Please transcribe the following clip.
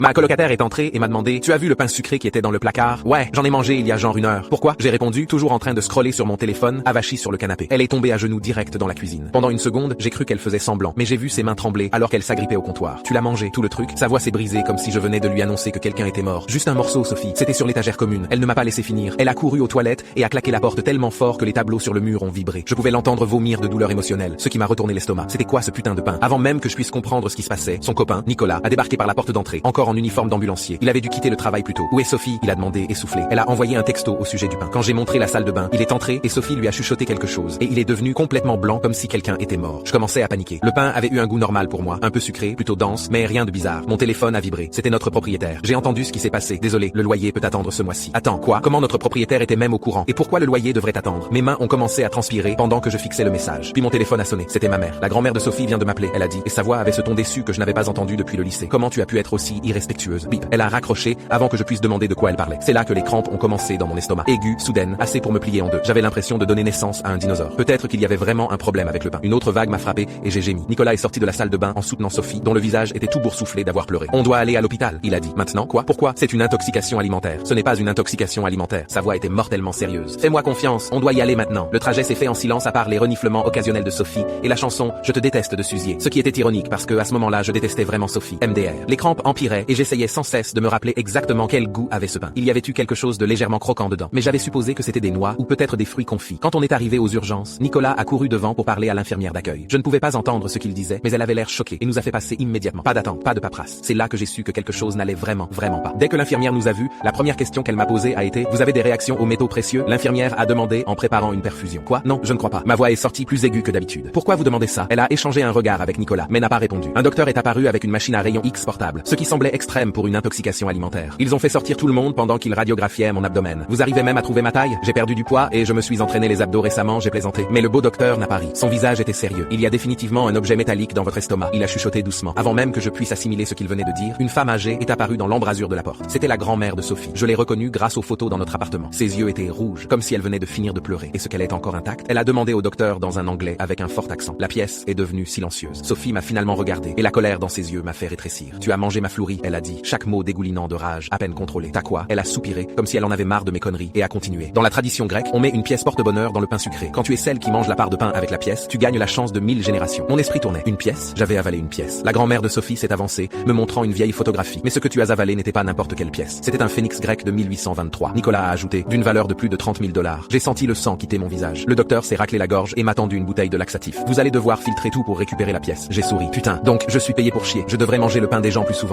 Ma colocataire est entrée et m'a demandé « Tu as vu le pain sucré qui était dans le placard ?»« Ouais, j'en ai mangé il y a genre 1 heure. » Pourquoi? J'ai répondu, toujours en train de scroller sur mon téléphone, avachi sur le canapé. Elle est tombée à genoux direct dans la cuisine. Pendant une seconde, j'ai cru qu'elle faisait semblant, mais j'ai vu ses mains trembler alors qu'elle s'agrippait au comptoir. « Tu l'as mangé, tout le truc ?» Sa voix s'est brisée comme si je venais de lui annoncer que quelqu'un était mort. Juste un morceau, Sophie. C'était sur l'étagère commune. Elle ne m'a pas laissé finir. Elle a couru aux toilettes et a claqué la porte tellement fort que les tableaux sur le mur ont vibré. Je pouvais l'entendre vomir de douleur émotionnelle, ce qui m'a retourné l'estomac. C'était quoi ce putain de pain? Avant même que je puisse comprendre ce qui se passait, son copain, Nicolas, a débarqué par la porte d'entrée, encore en uniforme d'ambulancier. Il avait dû quitter le travail plus tôt. Où est Sophie? Il a demandé, essoufflé. Elle a envoyé un texto au sujet du pain. Quand j'ai montré la salle de bain, il est entré et Sophie lui a chuchoté quelque chose. Et il est devenu complètement blanc comme si quelqu'un était mort. Je commençais à paniquer. Le pain avait eu un goût normal pour moi, un peu sucré, plutôt dense, mais rien de bizarre. Mon téléphone a vibré. C'était notre propriétaire. J'ai entendu ce qui s'est passé. Désolé, le loyer peut attendre ce mois-ci. Attends, quoi? Comment notre propriétaire était même au courant? Et pourquoi le loyer devrait attendre? Mes mains ont commencé à transpirer pendant que je fixais le message. Puis mon téléphone a sonné. C'était ma mère. La grand-mère de Sophie vient de m'appeler. Elle a dit, et sa voix avait ce ton déçu que je n'avais pas entendu depuis le lycée. Comment tu as pu être aussi irrespectueuse? Bip. Elle a raccroché avant que je puisse demander de quoi elle parlait. C'est là que les crampes ont commencé dans mon estomac. Aiguë, soudaine, assez pour me plier en deux. J'avais l'impression de donner naissance à un dinosaure. Peut-être qu'il y avait vraiment un problème avec le pain. Une autre vague m'a frappé et j'ai gémi. Nicolas est sorti de la salle de bain en soutenant Sophie, dont le visage était tout boursouflé d'avoir pleuré. On doit aller à l'hôpital, il a dit. Maintenant, quoi? Pourquoi? C'est une intoxication alimentaire. Ce n'est pas une intoxication alimentaire. Sa voix était mortellement sérieuse. Fais-moi confiance, on doit y aller maintenant. Le trajet s'est fait en silence à part les reniflements occasionnels de Sophie et la chanson Je te déteste de Suzier. Ce qui était ironique parce que à ce moment-là, je détestais vraiment Sophie. MDR. Les crampes empiraient et j'essayais sans cesse de me rappeler exactement quel goût avait ce pain. Il y avait eu quelque chose de légèrement croquant dedans, mais j'avais supposé que c'était des noix ou peut-être des fruits confits. Quand on est arrivé aux urgences, Nicolas a couru devant pour parler à l'infirmière d'accueil. Je ne pouvais pas entendre ce qu'il disait, mais elle avait l'air choquée et nous a fait passer immédiatement. Pas d'attente, pas de paperasse. C'est là que j'ai su que quelque chose n'allait vraiment pas. Dès que l'infirmière nous a vus, la première question qu'elle m'a posée a été « Vous avez des réactions aux métaux précieux ?» L'infirmière a demandé en préparant une perfusion. Quoi? Non, je ne crois pas. Ma voix est sortie plus aiguë que d'habitude. Pourquoi vous demandez ça? Elle a échangé un regard avec Nicolas, mais n'a pas répondu. Un docteur est apparu avec une machine à rayons X portable, ce qui semblait extrême pour une intoxication alimentaire. Ils ont fait sortir tout le monde pendant qu'ils radiographiaient mon abdomen. Vous arrivez même à trouver ma taille? J'ai perdu du poids et je me suis entraîné les abdos récemment, j'ai plaisanté. Mais le beau docteur n'a pas ri. Son visage était sérieux. Il y a définitivement un objet métallique dans votre estomac. Il a chuchoté doucement. Avant même que je puisse assimiler ce qu'il venait de dire, une femme âgée est apparue dans l'embrasure de la porte. C'était la grand-mère de Sophie. Je l'ai reconnue grâce aux photos dans notre appartement. Ses yeux étaient rouges, comme si elle venait de finir de pleurer. Est-ce qu'elle est encore intacte? Elle a demandé au docteur dans un anglais avec un fort accent. La pièce est devenue silencieuse. Sophie m'a finalement regardé et la colère dans ses yeux m'a fait rétrécir. Tu as mangé ma flourie, elle a dit, chaque mot dégoulinant de rage, à peine contrôlé. T'as quoi? Elle a soupiré, comme si elle en avait marre de mes conneries, et a continué. Dans la tradition grecque, on met une pièce porte-bonheur dans le pain sucré. Quand tu es celle qui mange la part de pain avec la pièce, tu gagnes la chance de 1000 générations. Mon esprit tournait. Une pièce? J'avais avalé une pièce. La grand-mère de Sophie s'est avancée, me montrant une vieille photographie. Mais ce que tu as avalé n'était pas n'importe quelle pièce. C'était un phénix grec de 1823. Nicolas a ajouté, d'une valeur de plus de 30 000 $. J'ai senti le sang quitter mon visage. Le docteur s'est raclé la gorge et m'a tendu une bouteille de laxatif. Vous allez devoir filtrer tout pour récupérer la pièce. J'ai souri. Putain. Donc, je suis payé pour chier. Je devrais manger le pain des gens plus souvent.